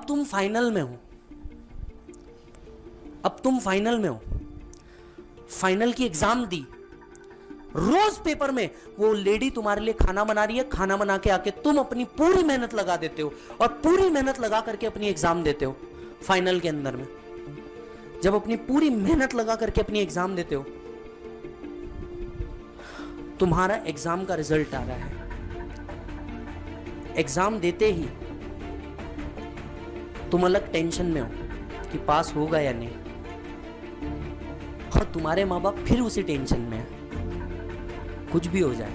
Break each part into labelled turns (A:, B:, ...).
A: अब तुम फाइनल में हो, अब तुम फाइनल में हो, फाइनल की एग्जाम दी, रोज पेपर में वो लेडी तुम्हारे लिए खाना बना रही है, खाना बना के आके तुम अपनी पूरी मेहनत लगा देते हो और पूरी मेहनत लगा करके अपनी एग्जाम देते हो। फाइनल के अंदर में जब अपनी पूरी मेहनत लगा करके अपनी एग्जाम देते हो, तुम्हारा एग्जाम का रिजल्ट आ रहा है। एग्जाम देते ही तुम अलग टेंशन में हो कि पास होगा या नहीं, और तुम्हारे माँ बाप फिर उसी टेंशन में है, कुछ भी हो जाए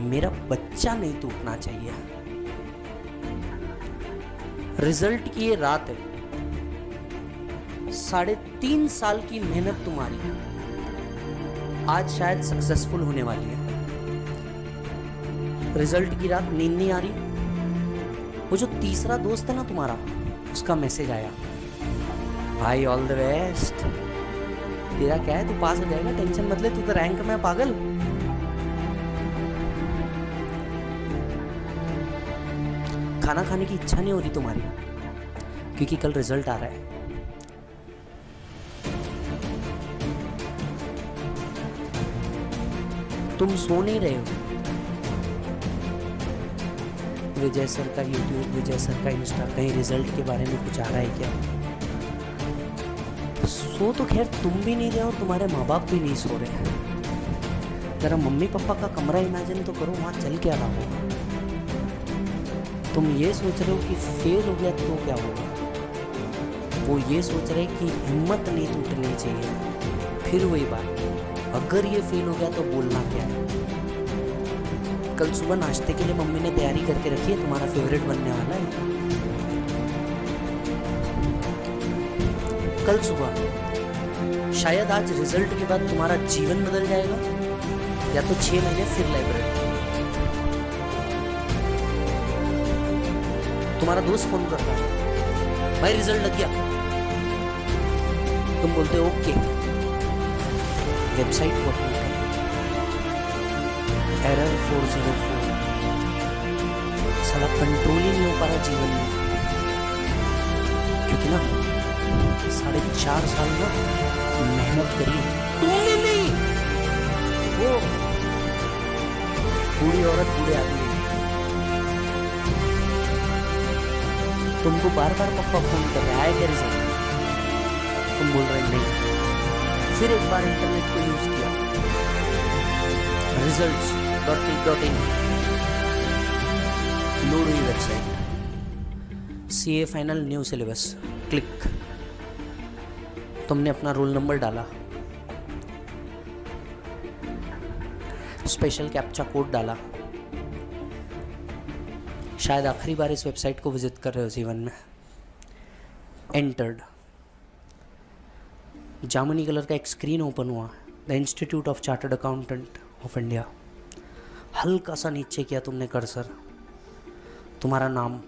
A: मेरा बच्चा नहीं टूटना चाहिए। रिजल्ट की ये रात है, 3.5 साल की मेहनत तुम्हारी आज शायद सक्सेसफुल होने वाली है। रिजल्ट की रात नींद नहीं आ रही, वो जो तीसरा दोस्त है ना तुम्हारा, उसका मैसेज आया, भाई ऑल द बेस्ट, तेरा क्या है, तू पास हो जाएगा, टेंशन मत ले, तू तो रैंक में है पागल। खाना खाने की इच्छा नहीं हो रही तुम्हारी क्योंकि कल रिजल्ट आ रहा है। तुम सो नहीं रहे हो, विजय सर का यूट्यूब, विजय सर का इंस्टा, कहीं रिजल्ट के बारे में कुछ आ रहा है क्या? सो तो खैर तुम भी नहीं रहे और तुम्हारे माँ बाप भी नहीं सो रहे। जरा मम्मी पापा का कमरा इमेजिन तो करो, वहां चल क्या रहा होगा। तुम ये सोच रहे हो कि फेल हो गया तो क्या होगा, वो ये सोच रहे कि हिम्मत नहीं टूटनी चाहिए। फिर वही बात, अगर ये फेल हो गया तो बोलना क्या है। कल सुबह नाश्ते के लिए मम्मी ने तैयारी करके रखी है, तुम्हारा फेवरेट बनने वाला है। कल सुबह शायद आज रिजल्ट के बाद तुम्हारा जीवन बदल जाएगा, या तो 6 महीने फिर लाइब्रेरी। तुम्हारा दोस्त फोन करता है, भाई रिजल्ट लग गया, तुम बोलते हो ओके, वेबसाइट को अपनी एरर 404, साला कंट्रोल ही नहीं हो पा रहा जीवन में, क्योंकि ना 4.5 साल में मेहनत करी तुमने नहीं, वो बूढ़ी औरत बूढ़े आदमी। तुमको बार बार पप्पा फोन कर रहा है क्या रिजल्ट, तुम बोल रहे नहीं। फिर एक बार इंटरनेट को यूज किया, results.in लोड हुई website, CA final new syllabus, click. तुमने अपना रोल नंबर डाला, स्पेशल कैप्चा कोड डाला, शायद आखिरी बार इस वेबसाइट को विजिट कर रहे हो जीवन में। एंटर्ड, जामुनी कलर का एक स्क्रीन ओपन हुआ, the institute of chartered accountant of India. हल्का सा नीचे किया तुमने कर्सर, तुम्हारा नाम,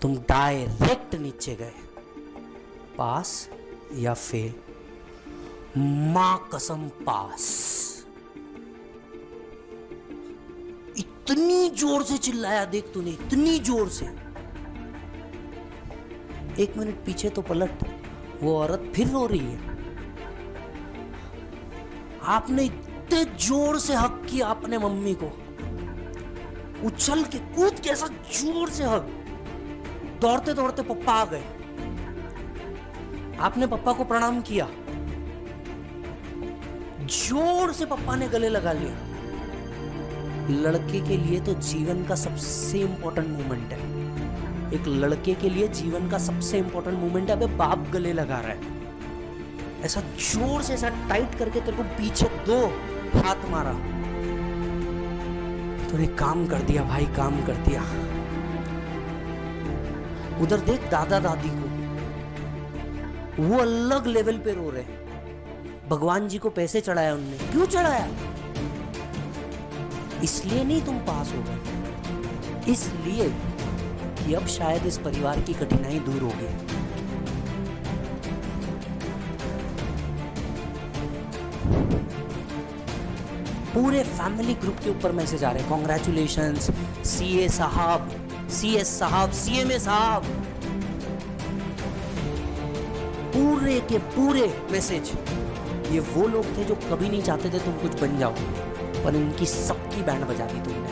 A: तुम डायरेक्ट नीचे गए, पास या फेल। मां कसम पास। इतनी जोर से चिल्लाया देख तूने, इतनी जोर से। 1 मिनट पीछे तो पलट, वो औरत फिर रो रही है। आपने इतने जोर से हक किया अपने मम्मी को, उछल के कूद के ऐसा जोर से हक, दौड़ते दौड़ते पप्पा आ गए, आपने पप्पा को प्रणाम किया, जोर से पप्पा ने गले लगा लिया। लड़के के लिए तो जीवन का सबसे इंपॉर्टेंट मोमेंट है, एक लड़के के लिए जीवन का सबसे इंपॉर्टेंट मोमेंट है। अबे बाप गले लगा रहा है, ऐसा जोर से, ऐसा टाइट करके तेरे को पीछे 2 हाथ मारा। तूने काम कर दिया भाई, काम कर दिया। उधर देख दादा दादी को, वो अलग लेवल पे रो रहे। भगवान जी को पैसे चढ़ाया उनने, क्यों चढ़ाया? इसलिए नहीं तुम पास हो गए, इसलिए कि अब शायद इस परिवार की कठिनाई दूर होगी। पूरे फैमिली ग्रुप के ऊपर मैसेज आ रहे हैं, कॉन्ग्रेचुलेशंस सीए साहब, CS साहब, CMA साहब, पूरे के पूरे मैसेज ये वो लोग थे जो कभी नहीं चाहते थे तुम कुछ बन जाओ, पर इनकी सबकी बैंड बजा दी तुमने।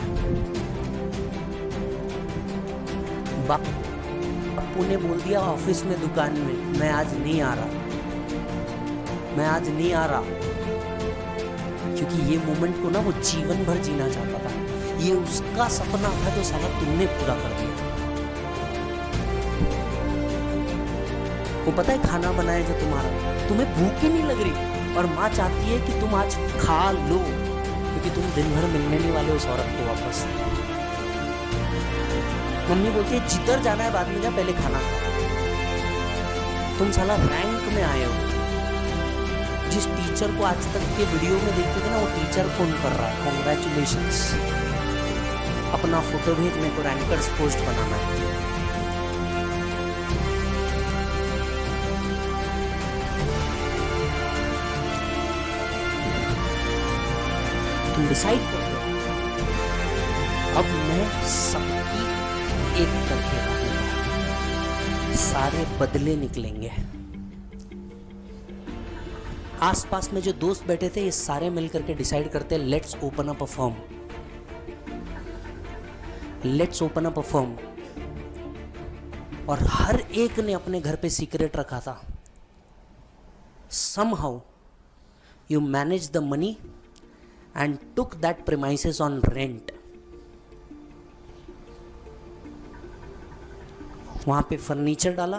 A: बापू ने बोल दिया ऑफिस में, दुकान में, मैं आज नहीं आ रहा, मैं आज नहीं आ रहा, क्योंकि ये मोमेंट को ना वो जीवन भर जीना चाहता था। ये उसका सपना था जो साला तुमने पूरा कर दिया। वो पता है खाना बनाए जो तुम्हारा, तुम्हें भूख ही नहीं लग रही और माँ चाहती है कि तुम आज खा लो, क्योंकि तुम दिन भर मिलने नहीं वाले उस औरत को वापस। मम्मी बोलती है जिधर जाना है बाद में जा, पहले खाना खा। तुम साला रैंक में आए हो। जिस टीचर को आज तक के वीडियो में देखते थे ना, वो टीचर फोन कर रहा है, कॉन्ग्रेचुलेशंस, अपना फोटो भेज, मेरे को रैंकर्स पोस्ट बनाना है। तुम डिसाइड कर लो, अब मैं सबकी एक करके रहूंगा, सारे बदले निकलेंगे। आसपास में जो दोस्त बैठे थे ये सारे मिलकर के डिसाइड करते हैं let's open up a firm, let's open up a firm. और हर एक ने अपने घर पे सीक्रेट रखा था। somehow you managed the money and took that premises on rent. वहां पे फर्नीचर डाला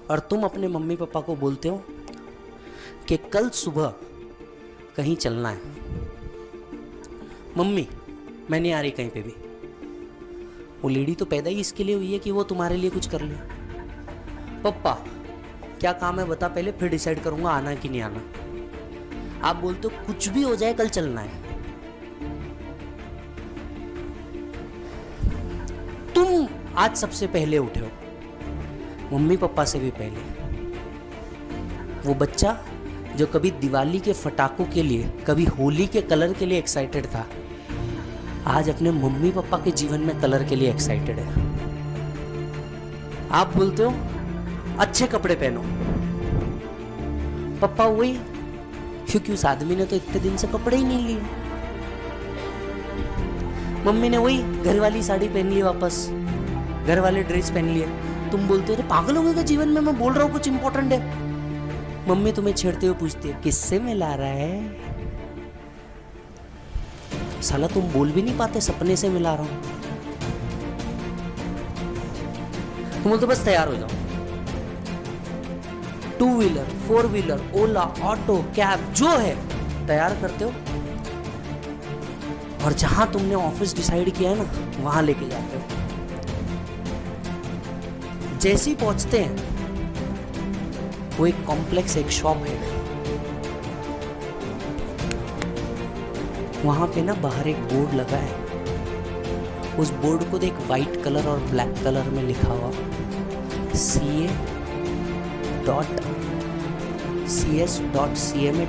A: और तुम अपने मम्मी पापा को बोलते हो कि कल सुबह कहीं चलना है। मम्मी मैं नहीं आ रही कहीं पे भी। वो लेडी तो पैदा ही इसके लिए हुई है कि वो तुम्हारे लिए कुछ कर ले। पप्पा क्या काम है बता पहले, फिर डिसाइड करूंगा आना कि नहीं आना। आप बोलते हो कुछ भी हो जाए कल चलना है। तुम आज सबसे पहले उठे हो, मम्मी पापा से भी पहले। वो बच्चा जो कभी दिवाली के फटाकों के लिए, कभी होली के कलर के लिए एक्साइटेड था, आज अपने मम्मी पापा के जीवन में कलर के लिए एक्साइटेड है। आप बोलते हो अच्छे कपड़े पहनो, पापा वही, क्योंकि उस आदमी ने तो इतने दिन से कपड़े ही नहीं लिए। मम्मी ने वही घर वाली साड़ी पहन ली, वापस घर वाले ड्रेस पहन लिए। तुम बोलते हो पागल हो गए जीवन में, मैं बोल रहा हूँ कुछ इंपॉर्टेंट है। मम्मी तुम्हें छेड़ते हुए पूछती है किससे मिला रहा है। साला तुम बोल भी नहीं पाते, सपने से मिला रहा हूं। तुम बोलते बस तैयार हो जाओ। 2 व्हीलर 4 व्हीलर ओला ऑटो कैब जो है तैयार करते हो और जहां तुमने ऑफिस डिसाइड किया है ना वहां लेके जाते हो। जैसे ही पहुंचते हैं वो एक कॉम्प्लेक्स, एक शॉप है, वहां पे ना बाहर एक बोर्ड लगा है। उस बोर्ड को देख, वाइट कलर और ब्लैक कलर में लिखा हुआ CA.CS.CMA.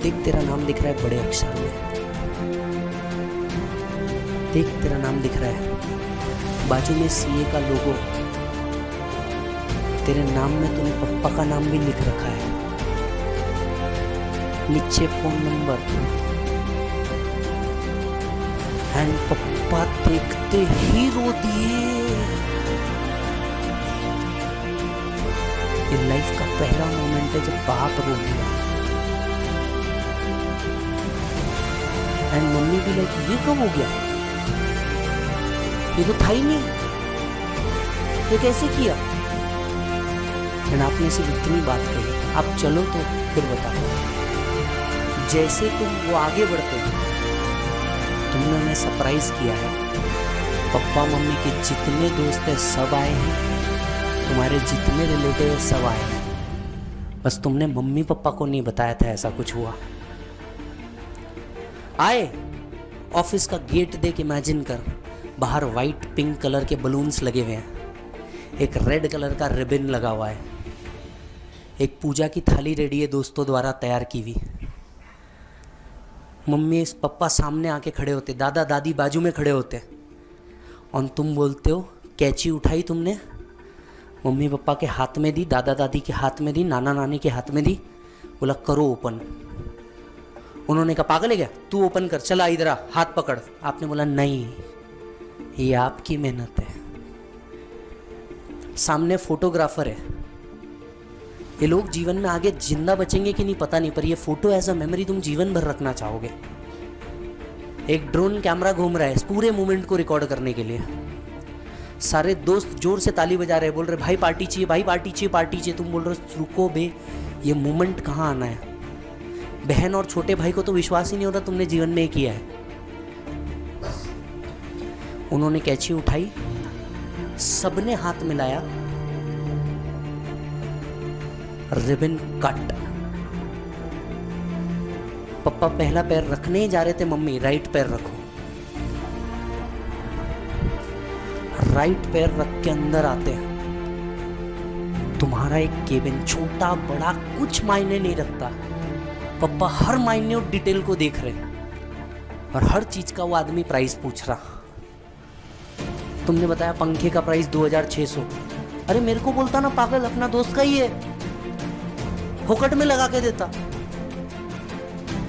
A: देख तेरा नाम दिख रहा है बड़े अक्षर में, देख तेरा नाम दिख रहा है, बाजू में CA का लोगो, तेरे नाम में तूने पप्पा का नाम भी लिख रखा है, नीचे फोन नंबर। एंड पप्पा देखते ही रो दिए। ये लाइफ का पहला मोमेंट है जब बाप रो दिया। एंड मम्मी भी लाइक ये कब हो गया, ये तो था ही नहीं, ये कैसे किया। एंड आपने सिर्फ इतनी बात कही, आप चलो तो फिर बताओ। जैसे तुम वो आगे बढ़ते हो, तुमने उन्हें सरप्राइज किया है। पप्पा मम्मी के जितने दोस्त हैं सब आए हैं, तुम्हारे जितने रिलेटिव हैं सब आए हैं, बस तुमने मम्मी पापा को नहीं बताया था ऐसा कुछ हुआ। आए, ऑफिस का गेट देख इमेजिन कर, बाहर वाइट पिंक कलर के बलून्स लगे हुए हैं, एक रेड कलर का रिबन लगा हुआ है, एक पूजा की थाली रेडी है दोस्तों द्वारा तैयार की हुई। मम्मी पापा सामने आके खड़े होते, दादा दादी बाजू में खड़े होते, और तुम बोलते हो कैंची उठाई तुमने, मम्मी पापा के हाथ में दी, दादा दादी के हाथ में दी, नाना नानी के हाथ में दी, बोला करो ओपन। उन्होंने कहा पागल है क्या, तू ओपन कर, चला इधर आ, हाथ पकड़। आपने बोला नहीं, ये आपकी मेहनत है। सामने फोटोग्राफर है, ये लोग जीवन में आगे जिंदा बचेंगे कि नहीं पता नहीं, पर ये फोटो एज अ मेमोरी तुम जीवन भर रखना चाहोगे। एक ड्रोन कैमरा घूम रहा है इस पूरे मोमेंट को रिकॉर्ड करने के लिए। सारे दोस्त जोर से ताली बजा रहे हैं, बोल रहे भाई पार्टी चाहिए, भाई पार्टी चाहिए, पार्टी चाहिए। तुम बोल रहे हो रुको बे, ये मोमेंट कहाँ आना है। बहन और छोटे भाई को तो विश्वास ही नहीं होता तुमने जीवन में किया है। उन्होंने कैंची उठाई, सबने हाथ मिलाया, रिबन कट। पापा पहला पैर रखने ही जा रहे थे, मम्मी राइट पैर रखो। राइट पैर रख के अंदर आते हैं। तुम्हारा एक केबिन, छोटा बड़ा कुछ मायने नहीं रखता। पापा हर माइन्यूट डिटेल को देख रहे और हर चीज का वो आदमी प्राइस पूछ रहा। तुमने बताया पंखे का प्राइस 2600। अरे मेरे को बोलता ना पागल, अपना दोस्त का ही है, फोकट में लगा के देता।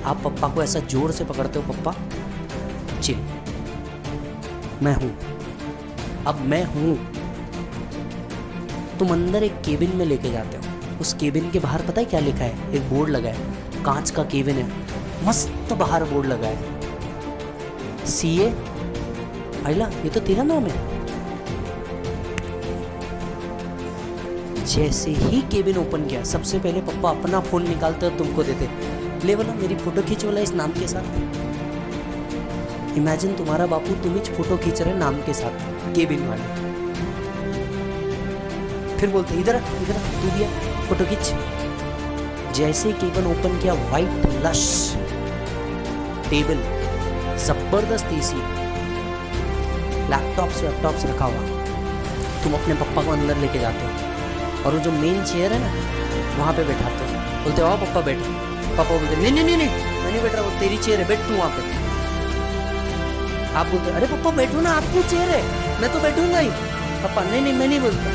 A: आप पप्पा को ऐसा जोर से पकड़ते हो, पप्पा चिल, मैं हूं, अब मैं हूं। तुम अंदर एक केबिन में लेके जाते हो। उस केबिन के बाहर पता है क्या लिखा है? एक बोर्ड लगा है, कांच का केबिन है, मस्त बाहर बोर्ड लगा है, CA। आइला, ये तो तेरा नाम है। जैसे ही केबिन ओपन किया, सबसे पहले पप्पा अपना फोन निकालते और तुमको देते, ले बोला मेरी फोटो खींच वाला इस नाम के साथ। इमेजिन तुम्हारा बापू तुम ही फोटो खींच रहे नाम के साथ, केबिन वाले। फिर बोलते इधर इधर तू दिया फोटो खींच। जैसे केबिन ओपन किया, वाइट लश टेबल, जबरदस्त AC, लैपटॉप्स रखा हुआ। तुम अपने पप्पा को अंदर लेके जाते हो और वो जो मेन चेयर है ना, वहाँ पे बैठाते हो। बोलते आओ पप्पा बैठो। पापा बोलते नहीं नहीं नहीं नहीं, मैं नहीं बैठ रहा, वो तेरी चेयर है, बैठ तू वहाँ पे। आप बोलते अरे पप्पा बैठो ना, आपकी चेयर है, मैं तो बैठूंगा ही। पापा नहीं नहीं मैं नहीं बोलता।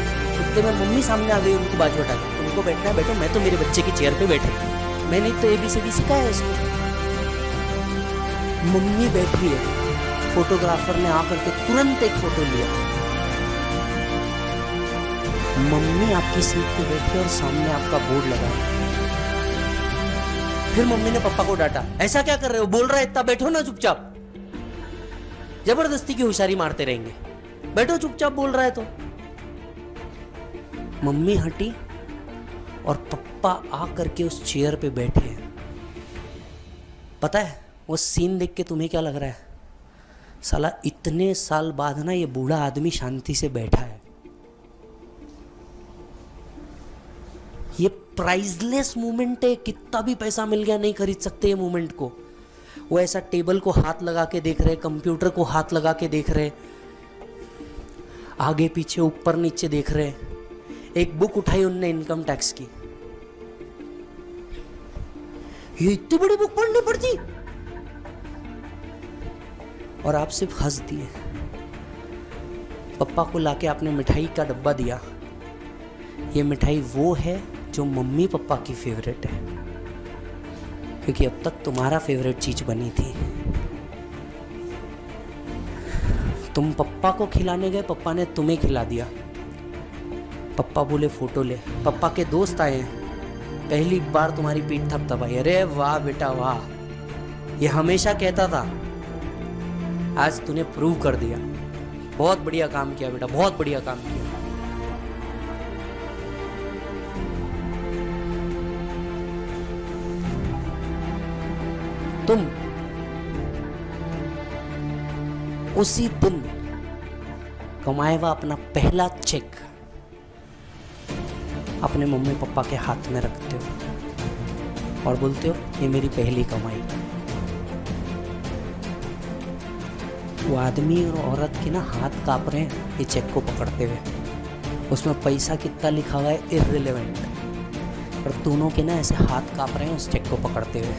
A: तो मैं मम्मी सामने आ गई, उनको बाजू हटा के, तुमको बैठना है बैठो, मैं तो मेरे बच्चे की चेयर पे बैठे, मैंने तो ABCD सिखाया है इसको। मम्मी बैठी है, फोटोग्राफर ने आकर के तुरंत एक फोटो लिया। मम्मी आपकी सीट पे बैठी और सामने आपका बोर्ड लगा है। फिर मम्मी ने पापा को डांटा, ऐसा क्या कर रहे हो, बोल रहा है इतना, बैठो ना चुपचाप। जबरदस्ती की होशियारी मारते रहेंगे, बैठो चुपचाप, बोल रहा है तो। मम्मी हटी और पप्पा आकर के उस चेयर पे बैठे। पता है वो सीन देख के तुम्हें क्या लग रहा है? साला इतने साल बाद ना ये बूढ़ा आदमी शांति से बैठा है। ये प्राइसलेस मोमेंट है, कितना भी पैसा मिल गया नहीं खरीद सकते ये मोमेंट को। वो ऐसा टेबल को हाथ लगा के देख रहे, कंप्यूटर को हाथ लगा के देख रहे, आगे पीछे ऊपर नीचे देख रहे। एक बुक उठाई उनने इनकम टैक्स की, ये इतनी बड़ी बुक पढ़नी पड़ती, और आप सिर्फ हंस दिए। पप्पा को लाके आपने मिठाई का डब्बा दिया। ये मिठाई वो है जो मम्मी पापा की फेवरेट है, क्योंकि अब तक तुम्हारा फेवरेट चीज बनी थी। तुम पप्पा को खिलाने गए, पप्पा ने तुम्हें खिला दिया। पप्पा बोले फोटो ले। पप्पा के दोस्त आए हैं, पहली बार तुम्हारी पीठ थपथपाई, अरे वाह बेटा वाह, ये हमेशा कहता था, आज तूने प्रूव कर दिया, बहुत बढ़िया काम किया बेटा, बहुत बढ़िया काम किया। तुम उसी दिन कमाया हुआ अपना पहला चेक अपने मम्मी पापा के हाथ में रखते हो और बोलते हो ये मेरी पहली कमाई। वो आदमी और औरत के ना हाथ कांप रहे हैं ये चेक को पकड़ते हुए। उसमें पैसा कितना लिखा हुआ है इररिलेवेंट, और दोनों के ना ऐसे हाथ कांप रहे हैं उस चेक को पकड़ते हुए।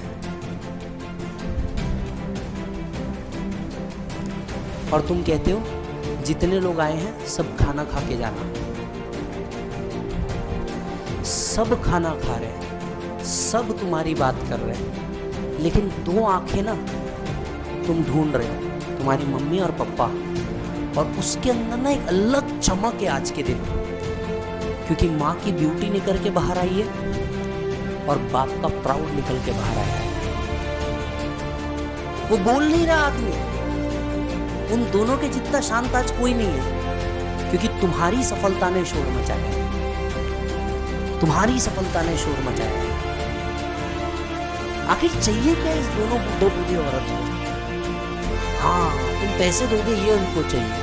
A: और तुम कहते हो जितने लोग आए हैं सब खाना खा के जाना। सब खाना खा रहे हैं, सब तुम्हारी बात कर रहे हैं, लेकिन दो आंखें ना तुम ढूंढ रहे हो, तुम्हारी मम्मी और पापा, और उसके अंदर ना एक अलग चमक है आज के दिन, क्योंकि माँ की ब्यूटी निकल के बाहर आई है और बाप का प्राउड निकल के बाहर आया है। वो बोल नहीं रहा आदमी, उन दोनों के जितना शांत आज कोई नहीं है, क्योंकि तुम्हारी सफलता ने शोर मचाया, तुम्हारी सफलता ने शोर मचाया। आखिर चाहिए क्या इस दोनों बुढ़े बूढ़ी औरत को? हाँ, तुम पैसे दोगे ये उनको चाहिए,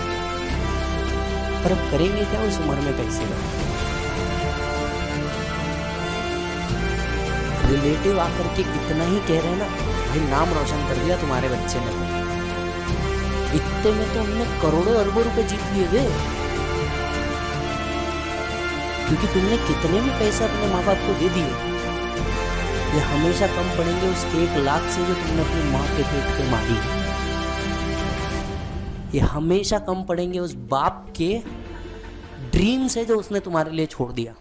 A: पर अब करेंगे क्या उस उम्र में पैसे का? रिलेटिव आकर के इतना ही कह रहे हैं ना, भाई नाम रोशन कर दिया तुम्हारे बच्चे ने, इतने में तो हमने करोड़ों अरबों रुपए जीत लिए थे, क्योंकि तुमने कितने भी पैसे अपने माँ बाप को दे दिए, ये हमेशा कम पड़ेंगे उस 1 लाख से जो तुमने अपनी माँ के पेट पे मारी। ये हमेशा कम पड़ेंगे उस बाप के ड्रीम से जो उसने तुम्हारे लिए छोड़ दिया।